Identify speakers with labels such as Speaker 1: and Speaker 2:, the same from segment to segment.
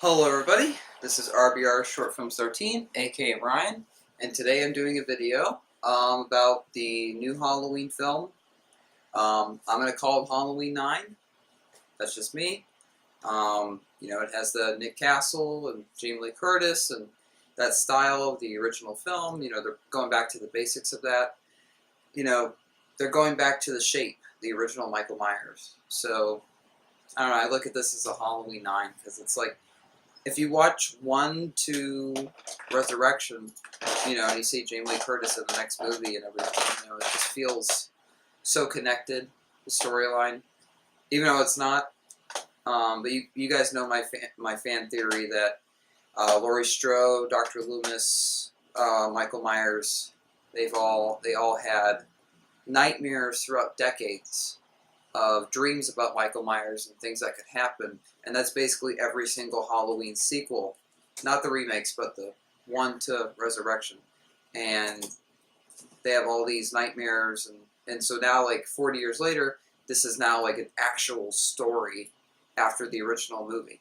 Speaker 1: Hello everybody, this is RBR Short Films 13, aka Ryan, and today I'm doing a video about the new Halloween film. I'm going to call it Halloween 9, that's just me. It has the Nick Castle and Jamie Lee Curtis and that style of the original film. They're going back to the basics of that. They're going back to the shape, the original Michael Myers. So, I don't know, I look at this as a Halloween 9 because it's like, if you watch 1 to Resurrection, and you see Jamie Lee Curtis in the next movie and everything, it just feels so connected, the storyline, even though it's not. But you guys know my fan theory that Laurie Strode, Dr. Loomis, Michael Myers, they all had nightmares throughout decades of dreams about Michael Myers and things that could happen, and that's basically every single Halloween sequel, not the remakes, but the 1 to Resurrection, and they have all these nightmares, and so now, like 40 years later, this is now like an actual story after the original movie.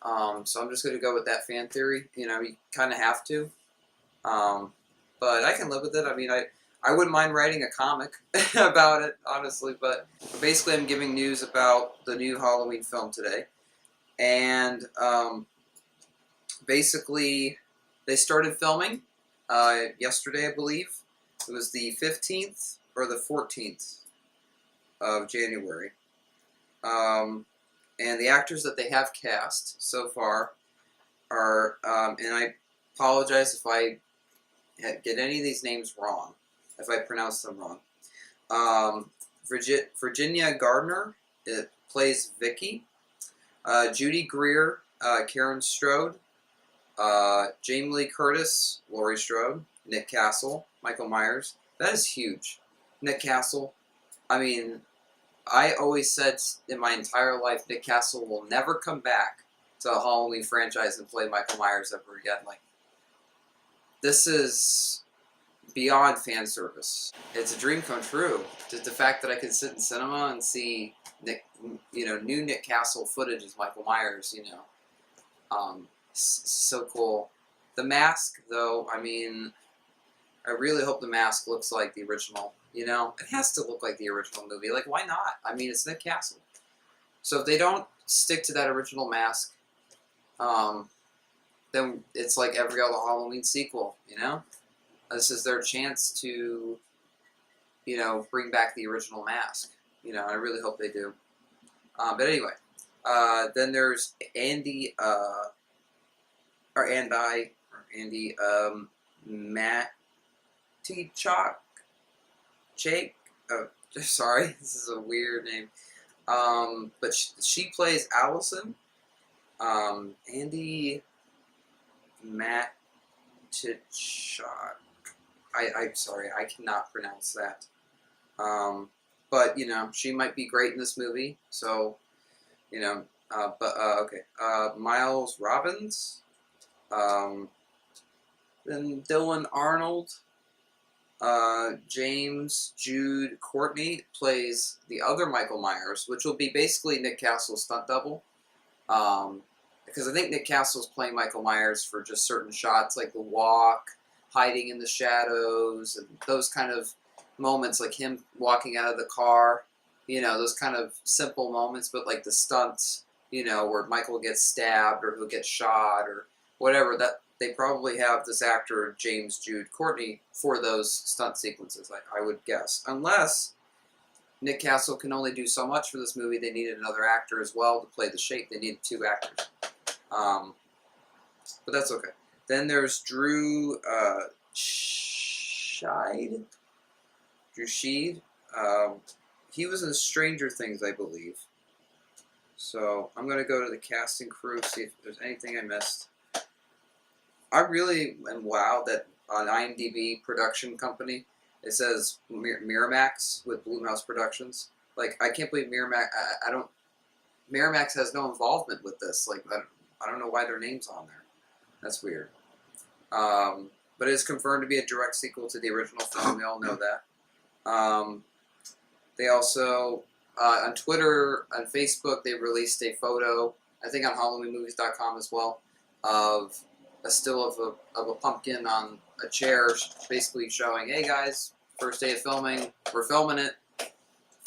Speaker 1: So I'm just going to go with that fan theory. You kind of have to, but I can live with it. I mean, I wouldn't mind writing a comic about it, honestly, but basically I'm giving news about the new Halloween film today. And basically they started filming yesterday, I believe. It was the 15th or the 14th of January. And the actors that they have cast so far are, and I apologize if I get any of these names wrong, if I pronounce them wrong. Virginia Gardner, it plays Vicky. Judy Greer, Karen Strode. Jamie Lee Curtis, Laurie Strode. Nick Castle, Michael Myers. That is huge. Nick Castle. I mean, I always said in my entire life, Nick Castle will never come back to a Halloween franchise and play Michael Myers ever again. Like, this is beyond fan service. It's a dream come true. Just the fact that I can sit in cinema and see new Nick Castle footage as Michael Myers, so cool. The mask, though, I mean, I really hope the mask looks like the original. It has to look like the original movie. Like, why not? I mean, it's Nick Castle. So if they don't stick to that original mask, then it's like every other Halloween sequel, This is their chance to, bring back the original mask. I really hope they do. But anyway, then there's Andy Mattichak. Jake. Oh, sorry, this is a weird name. But she plays Allison. Andy Mattichak. I'm sorry, I cannot pronounce that. But, she might be great in this movie, so, okay. Miles Robbins, then Dylan Arnold, James Jude Courtney plays the other Michael Myers, which will be basically Nick Castle's stunt double. Because I think Nick Castle's playing Michael Myers for just certain shots, like the walk, hiding in the shadows, and those kind of moments, like him walking out of the car, those kind of simple moments, but like the stunts, where Michael gets stabbed or he'll get shot or whatever, that they probably have this actor, James Jude Courtney, for those stunt sequences, I would guess. Unless Nick Castle can only do so much for this movie, they needed another actor as well to play the shape. They needed 2 actors. But that's okay. Then there's Drew Scheid. He was in Stranger Things, I believe. So I'm going to go to the casting crew, see if there's anything I missed. I really am wowed that on IMDb production company, it says Miramax with Blumhouse Productions. Like, I can't believe Miramax, Miramax has no involvement with this. Like, I don't know why their name's on there. That's weird. But it is confirmed to be a direct sequel to the original film. We all know that. They also, on Twitter, on Facebook, they released a photo I think on HalloweenMovies.com as well, of a still of a pumpkin on a chair, basically showing, hey guys, first day of filming, we're filming it,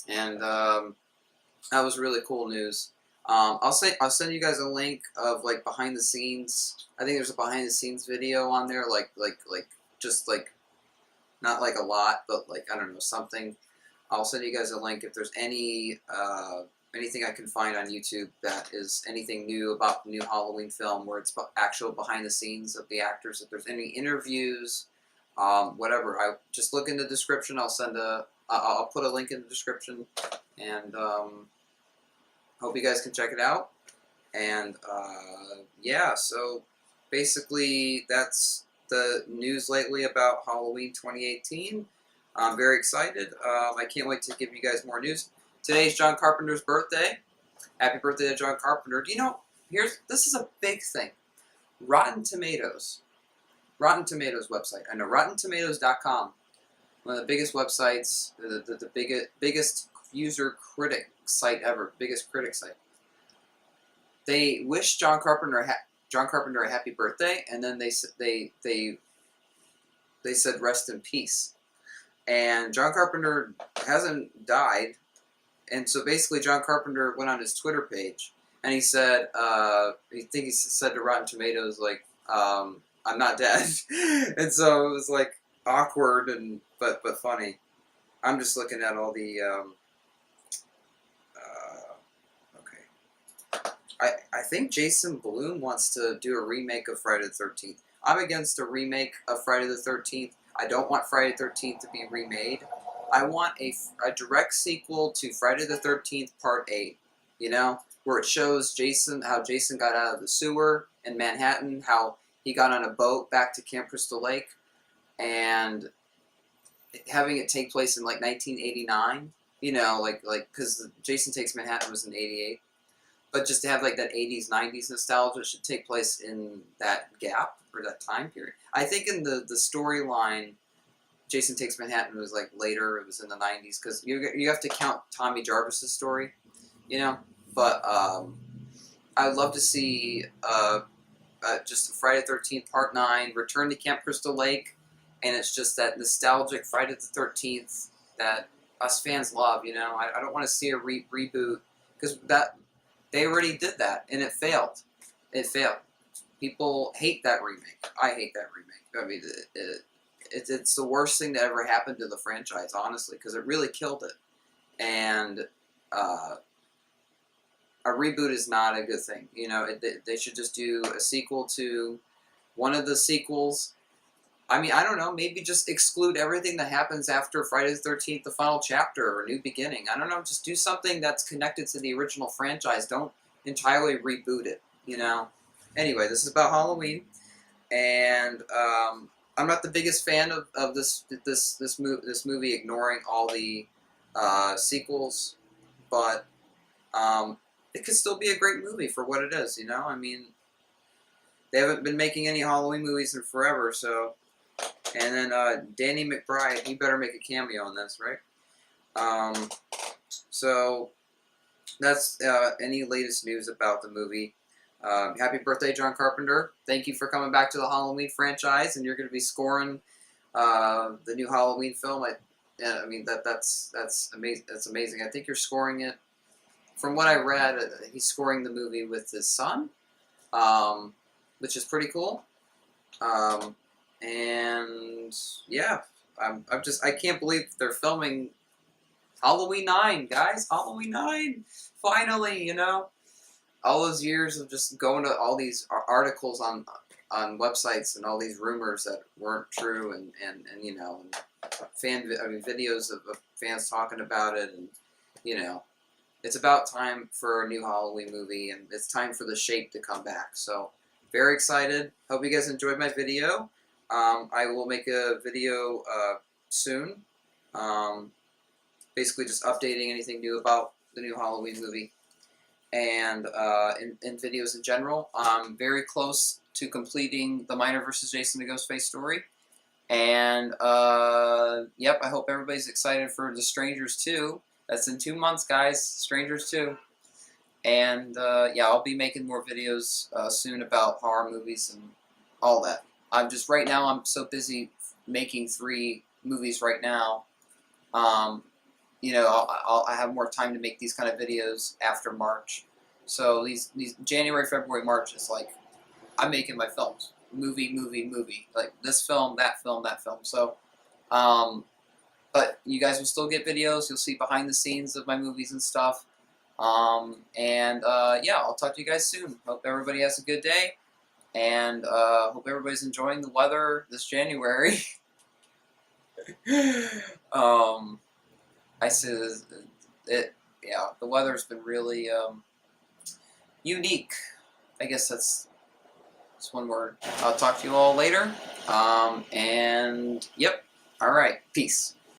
Speaker 1: and that was really cool news. I'll send you guys a link of like behind the scenes. I think there's a behind the scenes video on there, like just like not like a lot, but like I don't know, something. I'll send you guys a link if there's any anything I can find on YouTube that is anything new about the new Halloween film, where it's actual behind the scenes of the actors. If there's any interviews, whatever, I just look in the description. I'll put a link in the description, and hope you guys can check it out. And yeah, so basically that's the news lately about Halloween 2018. I'm very excited. I can't wait to give you guys more news. Today's John Carpenter's birthday. Happy birthday to John Carpenter. Do you know, this is a big thing. Rotten Tomatoes website. I know RottenTomatoes.com, one of the biggest websites, the biggest user critic site ever, biggest critic site. They wish John Carpenter a happy birthday, and then they said rest in peace. And John Carpenter hasn't died, and so basically John Carpenter went on his Twitter page and he said, he said to Rotten Tomatoes, like, I'm not dead. And so it was like awkward and but funny. I'm just looking at all the okay. I think Jason Blum wants to do a remake of Friday the 13th. I'm against a remake of Friday the 13th. I don't want Friday the 13th to be remade. I want a direct sequel to Friday the 13th Part 8, you know, where it shows how Jason got out of the sewer in Manhattan, how he got on a boat back to Camp Crystal Lake, and having it take place in like 1989, you know, like because Jason Takes Manhattan was in 88. But just to have like that 80s, 90s nostalgia should take place in that gap or that time period. I think in the storyline, Jason Takes Manhattan was like later. It was in the 90s because you have to count Tommy Jarvis's story, you know. But I'd love to see just Friday the 13th Part 9, Return to Camp Crystal Lake, and it's just that nostalgic Friday the 13th that us fans love, you know. I don't want to see a reboot because they already did that, and it failed. It failed. People hate that remake. I hate that remake. I mean, it's the worst thing that ever happened to the franchise, honestly, because it really killed it. And a reboot is not a good thing. You know, they should just do a sequel to one of the sequels. I mean, I don't know, maybe just exclude everything that happens after Friday the 13th, the final chapter, or New Beginning. I don't know, just do something that's connected to the original franchise. Don't entirely reboot it, you know? Anyway, this is about Halloween, and I'm not the biggest fan of this movie, ignoring all the sequels, but it could still be a great movie for what it is, you know? I mean, they haven't been making any Halloween movies in forever, so... And then Danny McBride, he better make a cameo in this, right? So that's any latest news about the movie. Happy birthday, John Carpenter. Thank you for coming back to the Halloween franchise, and you're going to be scoring the new Halloween film. I mean, that's amazing. That's amazing. I think you're scoring it. From what I read, he's scoring the movie with his son, which is pretty cool. And yeah, I can't believe they're filming Halloween 9, guys. Halloween 9, finally, you know. All those years of just going to all these articles on websites and all these rumors that weren't true, and you know, and videos of fans talking about it, and you know, it's about time for a new Halloween movie, and it's time for The Shape to come back. So very excited. Hope you guys enjoyed my video. I will make a video soon, basically just updating anything new about the new Halloween movie, and in videos in general. I'm very close to completing the Miner vs. Jason the Ghostface story, and yep, I hope everybody's excited for The Strangers 2. That's in 2 months, guys. Strangers 2. And yeah, I'll be making more videos soon about horror movies and all that. Right now, I'm so busy making 3 movies right now. You know, I have more time to make these kind of videos after March. So these January, February, March is like I'm making my films, movie, like this film, that film, that film. So, but you guys will still get videos. You'll see behind the scenes of my movies and stuff. And yeah, I'll talk to you guys soon. Hope everybody has a good day, and hope everybody's enjoying the weather this January. um, I said it. Yeah, the weather's been really unique. I guess that's one word. I'll talk to you all later. And yep. All right. Peace.